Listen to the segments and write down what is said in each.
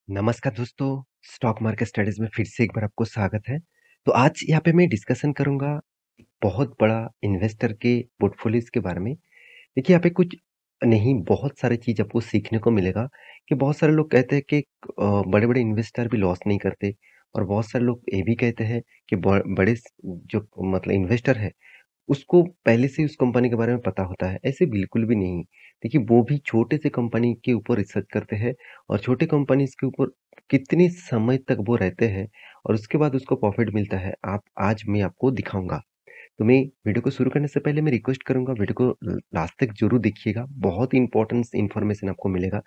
नमस्कार दोस्तों, stock market studies में फिर से एक बार आपको स्वागत है। तो आज यहाँ पे मैं डिस्कशन करूँगा बहुत बड़ा इन्वेस्टर के पोर्टफोलियोज़ के बारे में। देखिए यहाँ पे कुछ नहीं, बहुत सारी चीज़ आपको सीखने को मिलेगा कि बहुत सारे लोग कहते हैं कि बड़े-बड़े इन्वेस्टर भी लॉस नहीं करते और बहुत सारे लोग ये भी कहते हैं कि बड़े जो मतलब इन्वेस्टर है उसको पहले से ही उस कंपनी के बारे में पता होता है, ऐसे बिल्कुल भी नहीं। देखिए वो भी छोटे से कंपनी के ऊपर रिसर्च करते हैं और छोटे कंपनीज़ के ऊपर कितने समय तक वो रहते हैं और उसके बाद उसको प्रॉफ़िट मिलता है, आज मैं आपको दिखाऊँगा। तो मैं वीडियो को शुरू करने से पहले मैं रिक्वेस्ट करूँगा वीडियो को लास्ट तक ज़रूर देखिएगा, बहुत इम्पोर्टेंट इन्फॉर्मेशन आपको मिलेगा।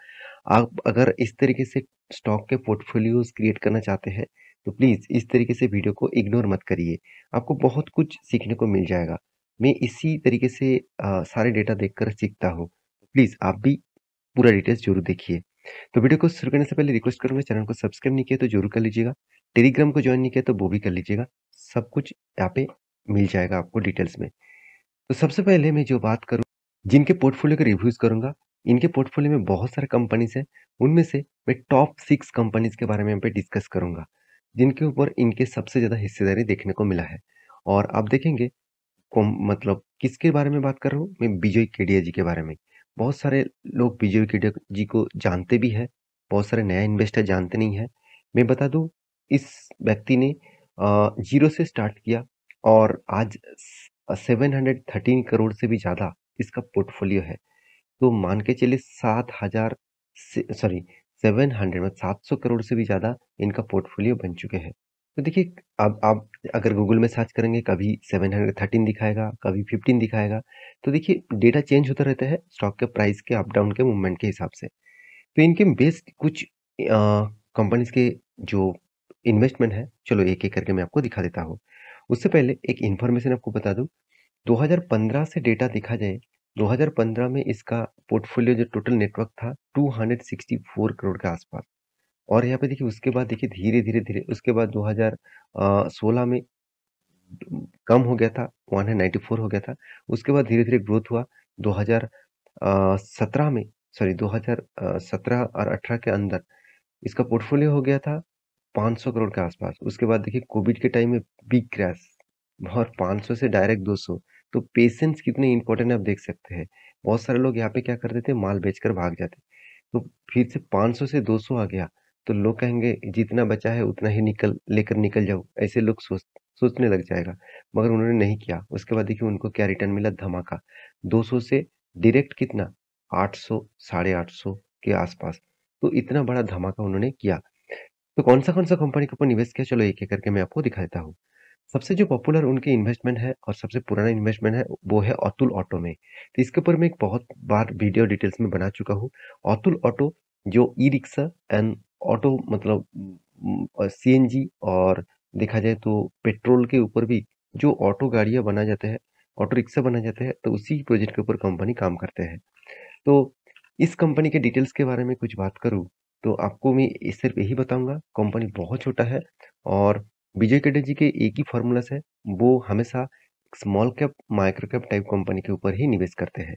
आप अगर इस तरीके से स्टॉक के पोर्टफोलियोज़ क्रिएट करना चाहते हैं, तो प्लीज़ इस तरीके से वीडियो को इग्नोर मत करिए, आपको बहुत कुछ सीखने को मिल जाएगा। मैं इसी तरीके से सारे डेटा देखकर सीखता हूँ, प्लीज़ आप भी पूरा डिटेल्स ज़रूर देखिए। तो वीडियो को शुरू करने से पहले रिक्वेस्ट करूँगा चैनल को सब्सक्राइब नहीं किया तो ज़रूर कर लीजिएगा, टेलीग्राम को जॉइन नहीं किया तो वो भी कर लीजिएगा, सब कुछ यहाँ पे मिल जाएगा आपको डिटेल्स में। तो सबसे पहले मैं जो बात करूँ, जिनके पोर्टफोलियो के रिव्यूज़ करूँगा, इनके पोर्टफोलियो में बहुत सारे कंपनीज़ हैं, उनमें से मैं टॉप 6 कंपनीज़ के बारे में यहाँ पे डिस्कस करूँगा, जिनके ऊपर इनके सबसे ज़्यादा हिस्सेदारी देखने को मिला है। और आप देखेंगे मतलब किसके बारे में बात कर रहा हूँ? मैं विजय केडिया जी के बारे में। बहुत सारे लोग विजय केडिया जी को जानते भी हैं, बहुत सारे नया इन्वेस्टर जानते नहीं हैं। मैं बता दूँ, इस व्यक्ति ने ज़ीरो से स्टार्ट किया और आज 713 करोड़ से भी ज़्यादा इसका पोर्टफोलियो है। तो मान के चलिए 7,000 से सॉरी 700 मतलब 700 करोड़ से भी ज़्यादा इनका पोर्टफोलियो बन चुके हैं। तो देखिए, अब आप अगर गूगल में सर्च करेंगे कभी 713 दिखाएगा, कभी 15 दिखाएगा। तो देखिए डेटा चेंज होता रहता है स्टॉक के प्राइस के अप डाउन के मूवमेंट के हिसाब से। तो इनके बेस्ट कुछ कंपनीज़ के जो इन्वेस्टमेंट है, चलो एक-एक करके मैं आपको दिखा देता हूँ। उससे पहले एक इन्फॉर्मेशन आपको बता दूँ, 2015 से डेटा देखा जाए, 2015 में इसका पोर्टफोलियो जो टोटल नेटवर्क था 264 करोड़ के आसपास। और यहाँ पे देखिए उसके बाद देखिए धीरे-धीरे उसके बाद 2016 में कम हो गया था, 194 हो गया था। उसके बाद धीरे-धीरे ग्रोथ हुआ। 17 में, सॉरी 2017 और 18 के अंदर इसका पोर्टफोलियो हो गया था 500 करोड़ के आसपास। उसके बाद देखिए कोविड के टाइम में बिग क्रैश और 500 से डायरेक्ट 200। तो पेशेंस कितने इम्पोर्टेंट है आप देख सकते हैं। बहुत सारे लोग यहाँ पे क्या कर देते हैं, माल बेचकर भाग जाते। तो फिर से 500 से 200 आ गया, तो लोग कहेंगे जितना बचा है उतना ही लेकर निकल जाओ, ऐसे लोग सोचने लग जाएगा। मगर उन्होंने नहीं किया। उसके बाद देखिए उनको क्या रिटर्न मिला, धमाका। 200 से डायरेक्ट कितना, 800, साढ़े 800 के आसपास। तो इतना बड़ा धमाका उन्होंने किया। तो कौन-सा कंपनी के ऊपर निवेश किया, चलो एक-एक करके मैं आपको दिखा देता हूँ। सबसे जो पॉपुलर उनकी इन्वेस्टमेंट है और सबसे पुराना इन्वेस्टमेंट है, वो है अतुल ऑटो में। तो इसके ऊपर मैं एक बहुत बार वीडियो डिटेल्स में बना चुका हूँ। अतुल ऑटो जो ई-रिक्शा एंड ऑटो मतलब सीएनजी और देखा जाए तो पेट्रोल के ऊपर भी जो ऑटो गाड़ियाँ बनाए जाते हैं, ऑटो रिक्शा बनाए जाते हैं, तो उसी प्रोजेक्ट के ऊपर कंपनी काम करते हैं। तो इस कंपनी के डिटेल्स के बारे में कुछ बात करूँ, तो आपको मैं सिर्फ़ यही बताऊँगा, कंपनी बहुत छोटा है और विजय केडिया जी के एक ही फ़ॉर्मूलाज़ है, वो हमेशा small cap, micro cap type company के ऊपर ही निवेश करते हैं।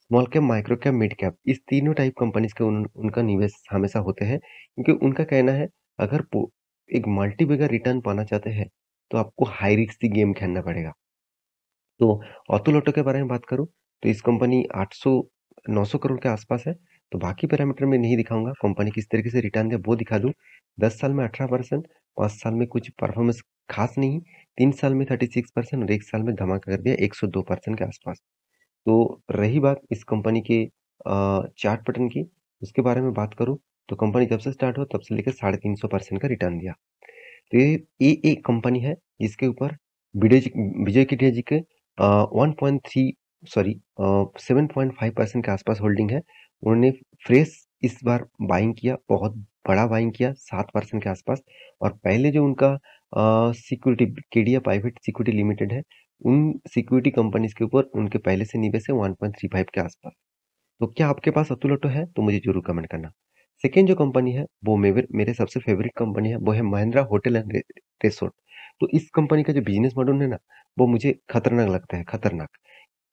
Small cap, micro cap, mid cap इस तीनों टाइप कंपनीज़ के उनका निवेश हमेशा होते हैं, क्योंकि उनका कहना है अगर एक मल्टी बैगर रिटर्न पाना चाहते हैं, तो आपको हाई रिस्क गेम खेलना पड़ेगा। तो अतुल ऑटो के बारे में बात करूँ, तो इस कंपनी 800-900 करोड़ के आसपास है। तो बाकी पैरामीटर मैं नहीं दिखाऊँगा, कंपनी किस तरीके से रिटर्न दे वो दिखा दूँ। 10 साल में 18%, 5 साल में कुछ परफॉर्मेंस खास नहीं, 3 साल में 36% और 1 साल में धमाका कर दिया 102% के आसपास। तो रही बात इस कंपनी के चार्ट पैटर्न की, उसके बारे में बात करूँ, तो कंपनी जब से स्टार्ट हुआ तब से लेकर 350% का रिटर्न दिया। तो ये एक कंपनी है जिसके ऊपर विजय केडिया जी के 1.3 सॉरी 7.5% के आसपास होल्डिंग है। उन्होंने फ्रेश इस बार बाइंग किया, बहुत बड़ा बाइंग किया 7% के आसपास। और पहले जो उनका security Kedia private security limited है, उन सिक्योरिटी कंपनीज के ऊपर उनके पहले से निवेश है 1.35 के आसपास। तो क्या आपके पास अतुल ऑटो है? तो मुझे ज़रूर कमेंट करना। सेकंड जो कंपनी है वो मेरे सबसे फ़ेवरेट कंपनी है, वो है महिंद्रा होटल एंड रिसोर्ट। तो इस कंपनी का जो बिज़नेस मॉडल है ना, वो मुझे खतरनाक लगता है, खतरनाक।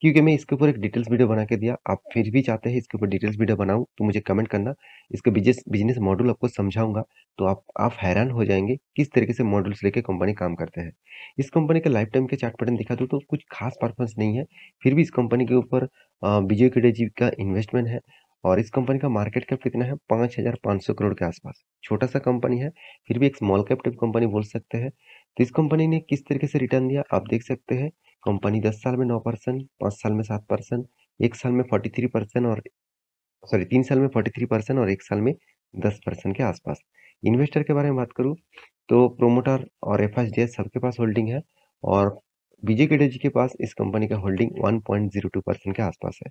क्योंकि मैं इसके ऊपर एक डिटेल्स वीडियो बना के दिया, आप फिर भी चाहते हैं इसके ऊपर डिटेल्स वीडियो बनाऊँ तो मुझे कमेंट करना। इसके बिज़नेस मॉड्यूल आपको समझाऊँगा, तो आप हैरान हो जाएँगे किस तरीके से मॉड्यूल्स लेके कंपनी काम करते हैं। इस कंपनी का लाइफ टाइम के चार्ट पैटर्न दिखा दूँ तो कुछ खास परफॉर्मेंस नहीं है, फिर भी इस कंपनी के ऊपर विजय केडिया जी का इन्वेस्टमेंट है और इस कंपनी का मार्केट कैप कितना है 5,500 करोड़ के आसपास। छोटा-सा कंपनी है, फिर भी एक स्मॉल कैप टाइप कंपनी बोल सकते हैं। तो इस कंपनी ने किस तरीके से रिटर्न दिया आप देख सकते हैं। कंपनी 10 साल में 9%, 5 साल में 7%, 1 साल में 43% और सॉरी 3 साल में 43% और 1 साल में 10% के आसपास। इन्वेस्टर के बारे में बात करूँ तो प्रोमोटर और एफएसडीएस सबके पास होल्डिंग है और विजय केडिया जी के पास इस कंपनी का होल्डिंग 1.02% के आसपास है।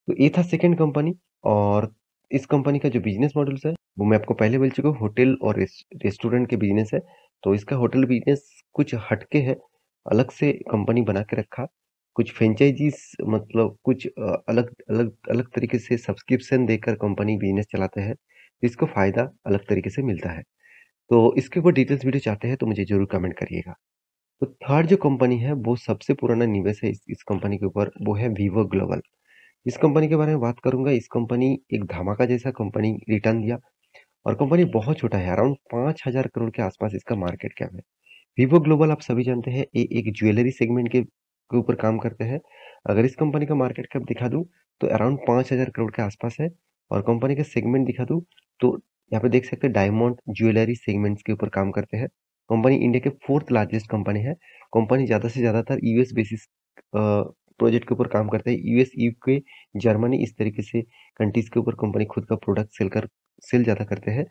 तो ये था सेकंड कंपनी और इस कंपनी का जो बिज़नेस मॉडल्स है, वो मैं आपको पहले बोल चुका हूँ होटल और रेस्टोरेंट के बिज़नेस है। तो इसका होटल बिज़नेस कुछ हटके है, अलग से कंपनी बना के रखा। कुछ फ्रेंचाइज़ीज़ मतलब कुछ अलग अलग अलग तरीके से सब्सक्रिप्शन देकर कंपनी बिज़नेस चलाते हैं। इसको फ़ायदा अलग तरीके से मिलता है। तो इसके ऊपर डिटेल्स वीडियो चाहते हैं तो मुझे ज़रूर कमेंट करिएगा। तो थर्ड जो कंपनी है, वो सबसे पुराना निवेश है इस कंपनी के ऊपर, वो है वीवो ग्लोबल। इस कंपनी के बारे में बात करूँगा, इस कंपनी एक धमाका जैसा कंपनी रिटर्न दिया और कंपनी बहुत छोटा है, अराउंड 5,000 करोड़ के आसपास इसका मार्केट कैप है। वीवो ग्लोबल आप सभी जानते हैं, ये एक ज्वेलरी सेगमेंट के ऊपर काम करते हैं। अगर इस कंपनी का मार्केट कैप दिखा दूँ, तो अराउंड 5,000 करोड़ के आसपास है और कंपनी का सेगमेंट दिखा दूँ, तो यहाँ पे देख सकते हैं डायमंड ज्वेलरी सेगमेंट्स के ऊपर काम करते हैं। कंपनी इंडिया के 4th लार्जेस्ट कंपनी है। कंपनी ज़्यादा से ज़्यादातर यूएस बेसिस प्रोजेक्ट के ऊपर काम करते हैं। यूएस, यूके, जर्मनी इस तरीके से कंट्रीज़ के ऊपर कंपनी खुद का प्रोडक्ट सेल ज़्यादा करते हैं।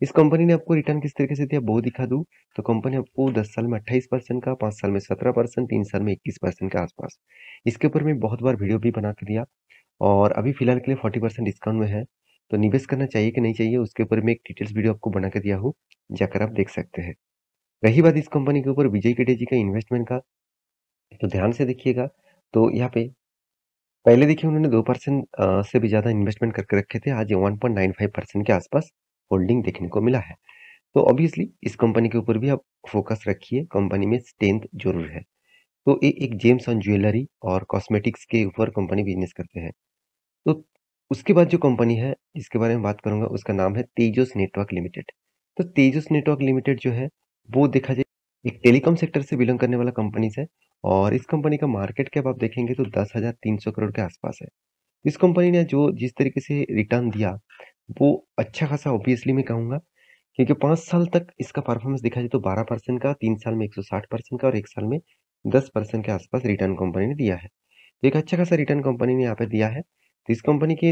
इस कंपनी ने आपको रिटर्न किस तरीके से दिया वो दिखा दूँ, तो कंपनी आपको 10 साल में 28% का, 5 साल में 17%, 3 साल में 21% के आसपास। इसके ऊपर मैं बहुत बार वीडियो भी बना के दिया और अभी फिलहाल के लिए 40% डिस्काउंट में है। तो निवेश करना चाहिए कि नहीं चाहिए उसके ऊपर मैं एक डिटेल्स वीडियो आपको बना के दिया हूँ, जाकर आप देख सकते हैं। रही बात इस कंपनी के ऊपर विजय केडिया जी का इन्वेस्टमेंट का, तो ध्यान से देखिएगा। तो यहाँ पे पहले देखिए उन्होंने 2% से भी ज़्यादा इन्वेस्टमेंट करके रखे थे, आज 1.95% के आसपास होल्डिंग देखने को मिला है। तो ऑब्वियसली इस कंपनी के ऊपर भी आप फोकस रखिए, कंपनी में स्ट्रेंथ ज़रूर है। तो ये एक जेम्स ऑन ज्वेलरी और कॉस्मेटिक्स के ऊपर कंपनी बिज़नेस करते हैं। तो उसके बाद जो कंपनी है, जिसके बारे में बात करूँगा, उसका नाम है तेजस नेटवर्क लिमिटेड। तो तेजस नेटवर्क लिमिटेड जो है, वो देखा जाए एक टेलीकॉम सेक्टर से बिलॉन्ग करने वाला कंपनीज़ है और इस कंपनी का मार्केट कैप आप देखेंगे तो 10,300 करोड़ के आसपास है। इस कंपनी ने जो जिस तरीके से रिटर्न दिया, वो अच्छा खासा ऑब्वियसली मैं कहूँगा क्योंकि 5 साल तक इसका परफॉर्मेंस देखा जाए तो 12% का, 3 साल में 160% का और 1 साल में 10% के आसपास रिटर्न कंपनी ने दिया है। तो एक अच्छा खासा रिटर्न कंपनी ने यहाँ पे दिया है। तो इस कंपनी के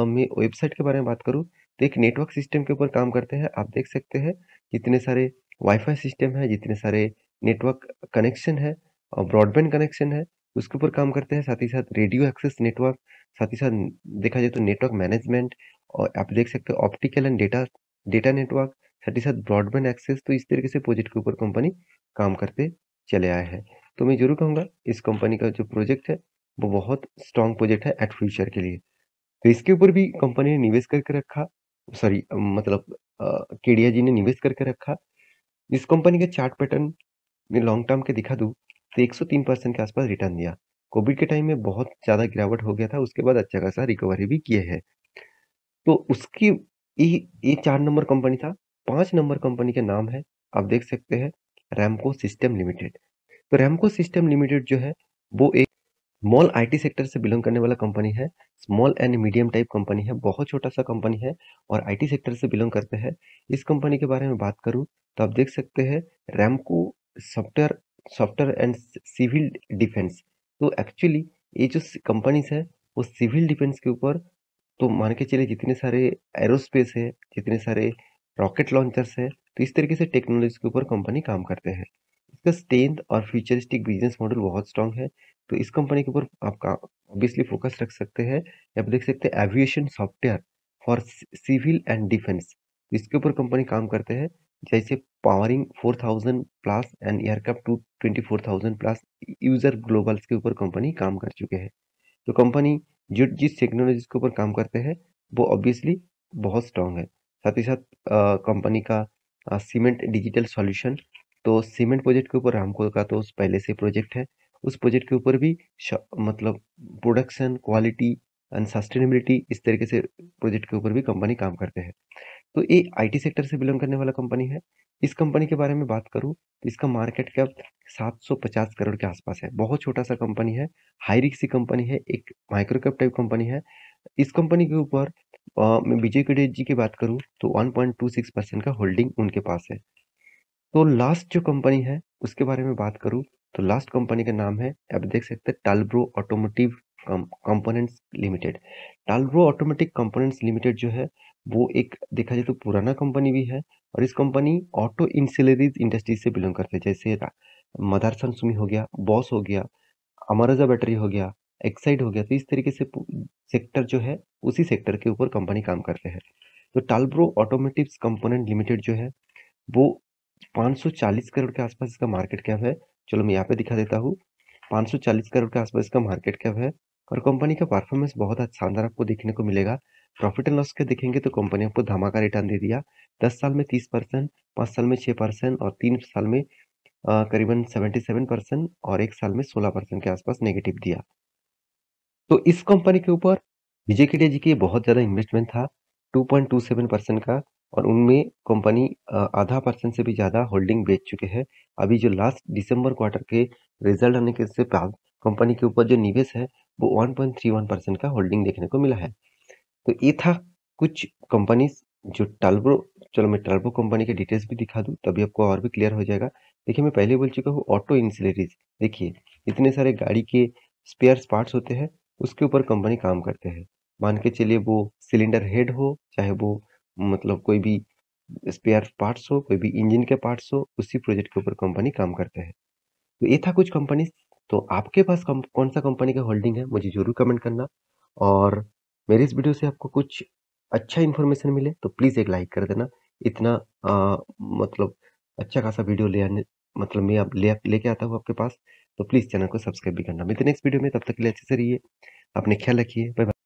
मैं वेबसाइट के बारे में बात करूँ, तो एक नेटवर्क सिस्टम के ऊपर काम करते हैं। आप देख सकते हैं जितने सारे वाईफ़ाई सिस्टम है, जितने सारे नेटवर्क कनेक्शन है और ब्रॉडबैंड कनेक्शन है, उसके ऊपर काम करते हैं। साथ ही साथ रेडियो एक्सेस नेटवर्क, साथ ही साथ देखा जाए तो नेटवर्क मैनेजमेंट और आप देख सकते हो optical and data data network, साथ ही साथ ब्रॉडबैंड एक्सेस। तो इस तरीके से प्रोजेक्ट के ऊपर कंपनी काम करते चले आए हैं। तो मैं ज़रूर कहूँगा इस कंपनी का जो प्रोजेक्ट है, वो बहुत स्ट्रॉन्ग प्रोजेक्ट है एट फ्यूचर के लिए। तो इसके ऊपर भी कंपनी ने निवेश करके रखा, सॉरी मतलब केडिया जी ने निवेश करके रखा। इस कंपनी का चार्ट पैटर्न में लॉन्ग टर्म के दिखा दूँ, तो 103% के आसपास रिटर्न दिया। कोविड के टाइम में बहुत ज़्यादा गिरावट हो गया था, उसके बाद अच्छा खासा रिकवरी भी किए हैं। तो उसकी ये 4 नंबर कंपनी था। 5 नंबर कंपनी के नाम है, आप देख सकते हैं रैमको सिस्टम लिमिटेड। तो रैमको सिस्टम लिमिटेड जो है, वो एक स्मॉल आईटी सेक्टर से बिलॉन्ग करने वाला कंपनी है। Small and medium type company है, बहुत छोटा-सा कंपनी है और आईटी सेक्टर से बिलॉन्ग करते हैं। इस कंपनी के बारे में बात करूँ, तो आप देख सकते हैं Ramco software software and civil defence. तो एक्चुअली ये जो कंपनीज़ है, वो सिविल डिफेंस के ऊपर तो मान के चलिए जितने सारे एरोस्पेस है, जितने सारे रॉकेट लॉन्चर्स है, तो इस तरीके से टेक्नोलॉजी के ऊपर कंपनी काम करते हैं। इसका स्ट्रेंथ और फ्यूचरिस्टिक बिज़नेस मॉडल बहुत स्ट्रॉन्ग है, तो इस कंपनी के ऊपर आप का ऑब्वियसली फ़ोकस रख सकते हैं। आप देख सकते हैं aviation software for civil and defence, इसके ऊपर कंपनी काम करते हैं। जैसे powering 4000 plus and aircraft to 24,000 plus user globals के ऊपर कंपनी काम कर चुके हैं। तो कंपनी जो जिस टेक्नोलॉजीज़ के ऊपर काम करते हैं, वो ऑब्वियसली बहुत स्ट्रॉन्ग है। साथ ही साथ कंपनी का सीमेंट डिजिटल सॉल्यूशन, तो सीमेंट प्रोजेक्ट के ऊपर रामको का तो पहले से प्रोजेक्ट है उस प्रोजेक्ट के ऊपर भी मतलब प्रोडक्शन, क्वालिटी एंड सस्टेनेबिलिटी इस तरीके से प्रोजेक्ट के ऊपर भी कंपनी काम करते हैं। तो ये आईटी सेक्टर से बिलोंग करने वाला कंपनी है। इस कंपनी के बारे में बात करूँ तो इसका मार्केट कैप 750 करोड़ के आसपास है। बहुत छोटा-सा कंपनी है, हाई रिस्क कंपनी है, एक माइक्रो कैप टाइप कंपनी है। इस कंपनी के ऊपर मैं विजय केडिया जी की बात करूँ तो 1.26% का होल्डिंग उनके पास है। तो लास्ट जो कंपनी है उसके बारे में बात करूँ तो लास्ट कंपनी का नाम है, आप देख सकते हैं, Talbros automotive components limited. Talbros automatic components limited जो है वो एक देखा जाए तो पुराना कंपनी भी है और इस कंपनी ऑटो इंसिलरीज इंडस्ट्री से बिलोंग करते हैं, जैसे मदरसन सुमी हो गया, बॉस हो गया, अमराजा बैटरी हो गया, एक्साइड हो गया। तो इस तरीके से सेक्टर जो है उसी सेक्टर के ऊपर कंपनी काम करते हैं। तो टालब्रो ऑटोमेटिव कंपोनेंट लिमिटेड जो है वो 540 करोड़ के आसपास इसका मार्केट कैप है। चलो मैं यहाँ पे दिखा देता हूँ। 540 करोड़ के आसपास इसका मार्केट कैप है और कंपनी का परफॉर्मेंस बहुत अच्छा शानदार आपको देखने को मिलेगा। प्रॉफिट एंड लॉस के देखेंगे तो कंपनी आपको धमाका रिटर्न दे दिया। 10 साल में 30%, 5 साल में 6% और 3 साल में करीबन 77% और 1 साल में 16% के आसपास नेगेटिव दिया। तो इस कंपनी के ऊपर विजय केडिया जी की बहुत ज़्यादा इन्वेस्टमेंट था, 2.27% का, और उनमें कंपनी आधा परसेंट से भी ज़्यादा होल्डिंग बेच चुके हैं। अभी जो लास्ट दिसंबर क्वार्टर के रिजल्ट आने के से बाद कंपनी के ऊपर जो निवेश है वो 1.31% का होल्डिंग देखने को मिला है। तो ये था कुछ कंपनीज जो टालब्रो। चलो मैं टालब्रो कंपनी के डिटेल्स भी दिखा दूं तभी आपको और भी क्लियर हो जाएगा। देखिए मैं पहले बोल चुका हूँ ऑटो इंसिलरीज। देखिए इतने सारे गाड़ी के स्पेयर पार्ट्स होते हैं, उसके ऊपर कंपनी काम करते हैं। मान के चलिए वो सिलेंडर हेड हो, चाहे वो मतलब कोई भी स्पेयर पार्ट्स हो, कोई भी इंजन के पार्ट्स हो, उसी प्रोजेक्ट के ऊपर कंपनी काम करते हैं। तो ये था कुछ कंपनी। तो आपके पास कौन सा कंपनी का होल्डिंग है मुझे जरूर कमेंट करना। और मेरे इस वीडियो से आपको कुछ अच्छा इन्फॉर्मेशन मिले तो प्लीज़ एक लाइक कर देना। इतना मतलब अच्छा खासा वीडियो ले आने मतलब मैं अब लेके आता हूँ आपके पास। तो प्लीज़ चैनल को सब्सक्राइब भी करना। मिलते हैं नेक्स्ट वीडियो में, तब तक के लिए अच्छे से रहिए, अपने ख्याल रखिए। Bye bye.